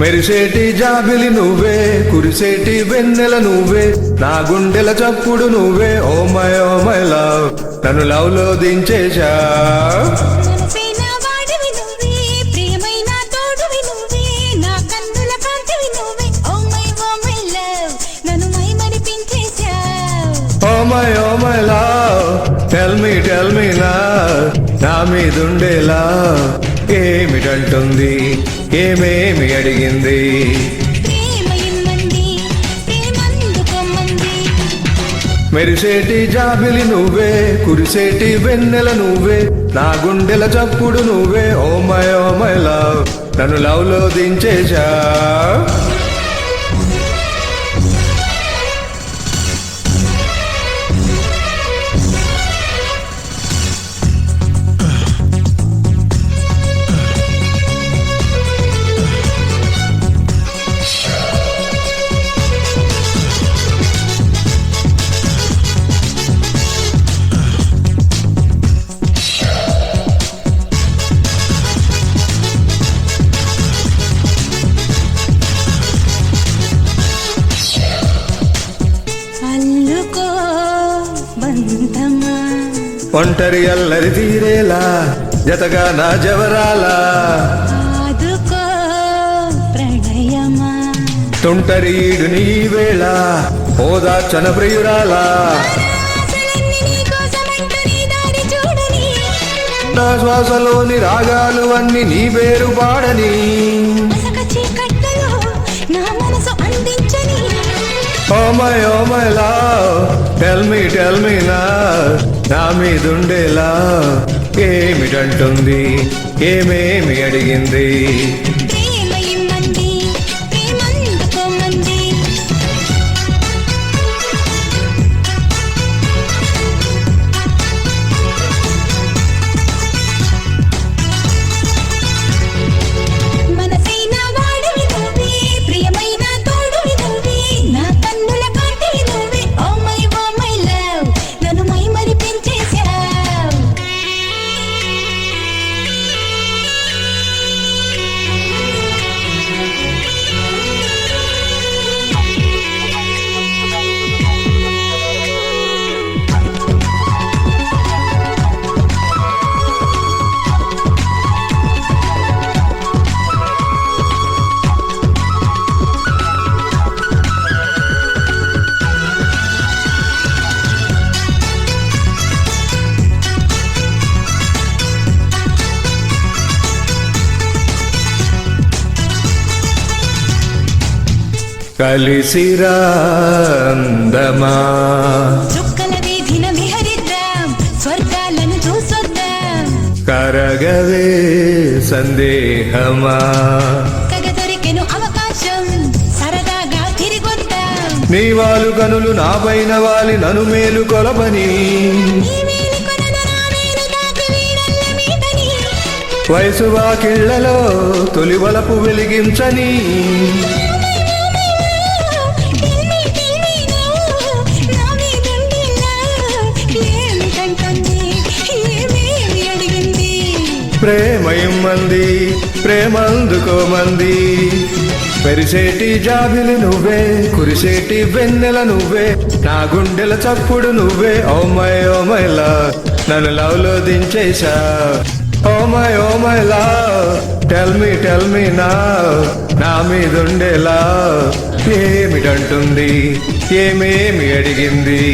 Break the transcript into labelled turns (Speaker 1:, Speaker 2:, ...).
Speaker 1: మెరిసేటి జాబిలి నువ్వే, కురిసేటి వెన్నెల నువ్వే, నా గుండెల చప్పుడు నువ్వే. ఓ మై లవ్, నన్ను లవ్ లో దించేశా. Oh my love, tell me నా, నా మీదుండేలా ఏమిటంటుంది, ఏమేమి అడిగింది. మెరిసేటి జాబిలి నువ్వే, కురిసేటి వెన్నెల నువ్వే, నా గుండెల చప్పుడు నువ్వే. ఓ మై లవ్, నన్ను లవ్ లో దించేశా. ఒంటరి అల్లరి తీరేలా, జతగా నా జవరాలా, తుంటరి ఈడు నీ వేళ, ఓదార్చన ప్రియురాలా, నా శ్వాసలోని రాగాలు అన్ని నీ పేరు పాడని. Oh my love, tell me నా, నా మీదుండేలా ఏమిటంటుంది, ఏమేమి అడిగింది. కలిసిరా అందమా,
Speaker 2: చుక్కల వీధిన విహరిద్దాం, స్వర్గాలను చూసొద్దాం,
Speaker 1: కరగవే సందేహమా,
Speaker 2: కగ దొరికెను అవకాశం, సరదాగా తిరిగొద్దాం.
Speaker 1: నీ వాలు కనులు నా పైన వాలి నన్ను మేలు కొలపని, వయసు వాకిళ్లలో తొలి వలపు వెలిగించని. ప్రేమ ఇమ్మంది, ప్రేమందుకోమంది. మెరిసేటి జాబిలి నువ్వే, కురిసేటి వెన్నెల నువ్వే, నా గుండెల చప్పుడు నువ్వే. ఓ మై లవ్, నన్ను లవ్ లో దించేశా. Oh my love, tell me నా, నా మీదుండేలా ఏమిటంటుంది, ఏమేమి అడిగింది.